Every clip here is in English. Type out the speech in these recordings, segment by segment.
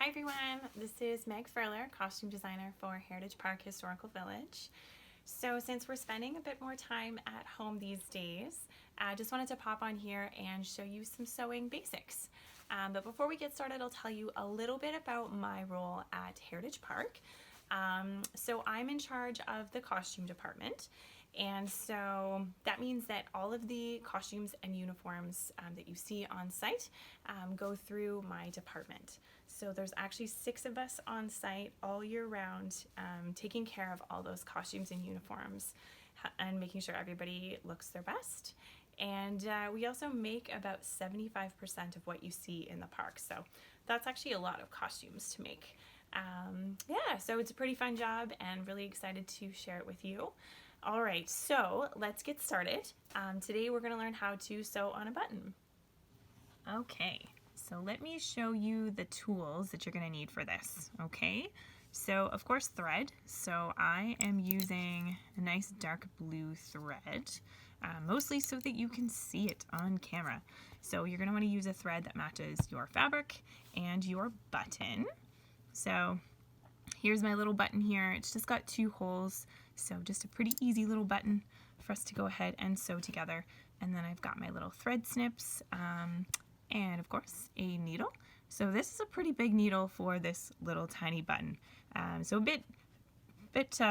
Hi everyone, this is Meg Furler, costume designer for Heritage Park Historical Village. So since we're spending a bit more time at home these days, I just wanted to pop on here and show you some sewing basics. But before we get started, I'll tell you a little bit about my role at Heritage Park. So I'm in charge of the costume department. And so that means that all of the costumes and uniforms that you see on site go through my department. So there's actually 6 of us on site all year round, taking care of all those costumes and uniforms and making sure everybody looks their best. And we also make about 75% of what you see in the park. So that's actually a lot of costumes to make. Yeah, so it's a pretty fun job and really excited to share it with you. All right, so let's get started. Today we're going to learn how to sew on a button. Okay, so let me show you the tools that you're going to need for this, okay? So, of course, thread. So I am using a nice dark blue thread, mostly so that you can see it on camera. So you're going to want to use a thread that matches your fabric and your button. So here's my little button here. It's just got 2 holes, so just a pretty easy little button for us to go ahead and sew together. And then I've got my little thread snips and of course a needle. So this is a pretty big needle for this little tiny button. So a bit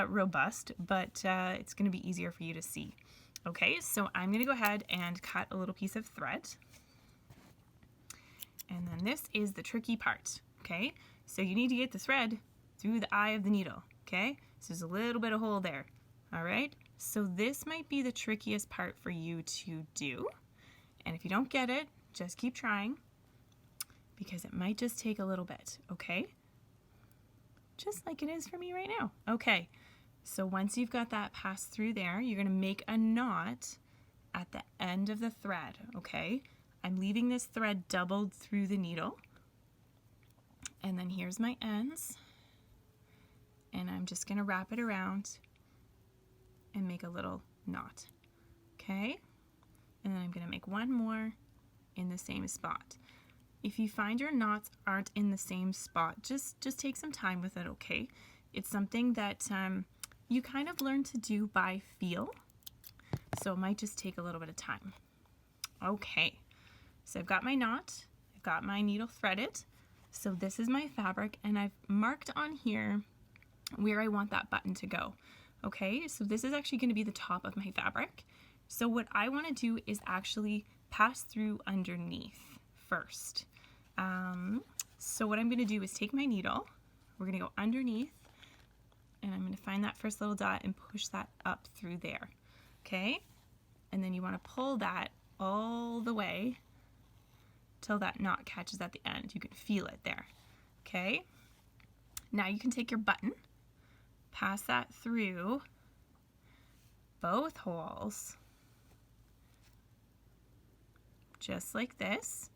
robust, but it's going to be easier for you to see. Okay, so I'm going to go ahead and cut a little piece of thread. And then this is the tricky part, okay? So you need to get the thread through the eye of the needle, okay? So there's a little bit of hole there, all right? So this might be the trickiest part for you to do. And if you don't get it, just keep trying because it might just take a little bit, okay? Just like it is for me right now. Okay, so once you've got that passed through there, you're gonna make a knot at the end of the thread, okay? I'm leaving this thread doubled through the needle. And then here's my ends. And I'm just going to wrap it around and make a little knot, okay? And then I'm going to make one more in the same spot. If you find your knots aren't in the same spot, just take some time with it, okay? It's something that you kind of learn to do by feel, so it might just take a little bit of time. Okay, so I've got my knot, I've got my needle threaded, so this is my fabric, and I've marked on here where I want that button to go. Okay, so this is actually going to be the top of my fabric. So what I want to do is actually pass through underneath first. So what I'm going to do is take my needle, we're going to go underneath, and I'm going to find that first little dot and push that up through there. Okay, and then you want to pull that all the way till that knot catches at the end. You can feel it there. Okay, now you can take your button, pass that through both holes, just like this,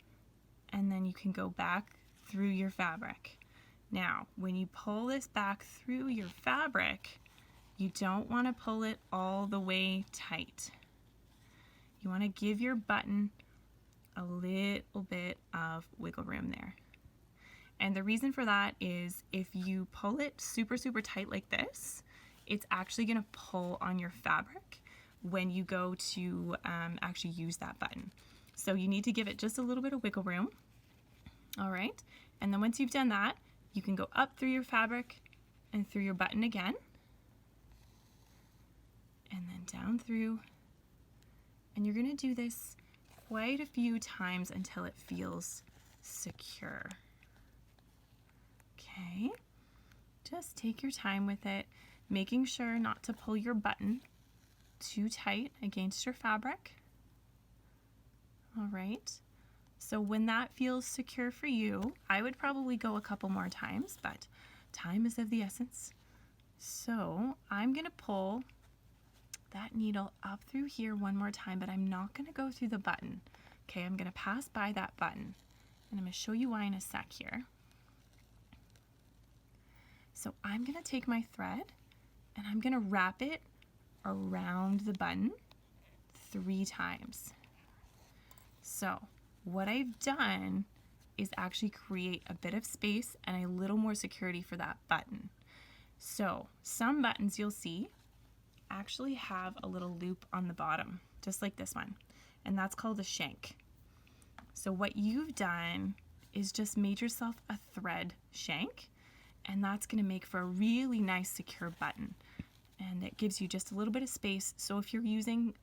and then you can go back through your fabric. Now, when you pull this back through your fabric, you don't want to pull it all the way tight. You want to give your button a little bit of wiggle room there. And the reason for that is if you pull it super tight like this, it's actually going to pull on your fabric when you go to actually use that button. So you need to give it just a little bit of wiggle room. All right, and then once you've done that, you can go up through your fabric and through your button again, and then down through, and you're going to do this quite a few times until it feels secure. Okay, just take your time with it, making sure not to pull your button too tight against your fabric. All right, so when that feels secure for you, I would probably go a couple more times, but time is of the essence. So I'm gonna pull that needle up through here one more time, but I'm not gonna go through the button. Okay, I'm gonna pass by that button, and I'm gonna show you why in a sec here. So I'm going to take my thread and I'm going to wrap it around the button 3 times. So what I've done is actually create a bit of space and a little more security for that button. So some buttons you'll see actually have a little loop on the bottom, just like this one, and that's called a shank. So what you've done is just made yourself a thread shank, and that's going to make for a really nice secure button, and it gives you just a little bit of space. So if you're using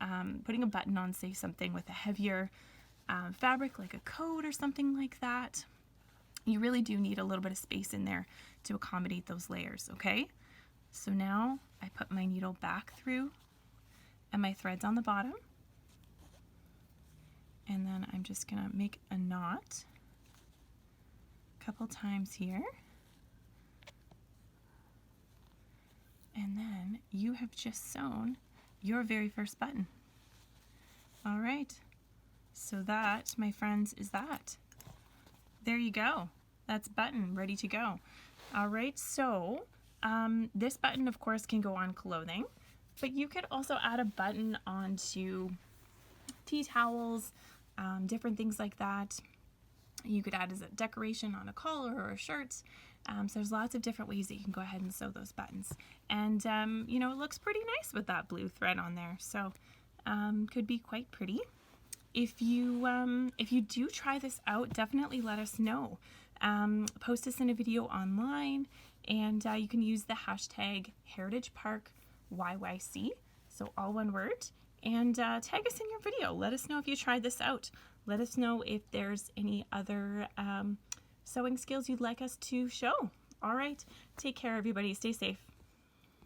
putting a button on, say, something with a heavier fabric like a coat or something like that, you really do need a little bit of space in there to accommodate those layers. Okay, so now I put my needle back through and my thread's on the bottom, and then I'm just gonna make a knot a couple times here, and then you have just sewn your very first button. All right, so that, my friends, is that. There you go. That's button ready to go. All right, so this button, of course, can go on clothing, but you could also add a button onto tea towels, different things like that. You could add as a decoration on a collar or a shirt. So there's lots of different ways that you can go ahead and sew those buttons. And, you know, it looks pretty nice with that blue thread on there. So could be quite pretty. If you do try this out, definitely let us know. Post us in a video online, and you can use the hashtag #HeritageParkYYC, so all one word, and tag us in your video. Let us know if you tried this out. Let us know if there's any other sewing skills you'd like us to show. All right, take care, everybody. Stay safe.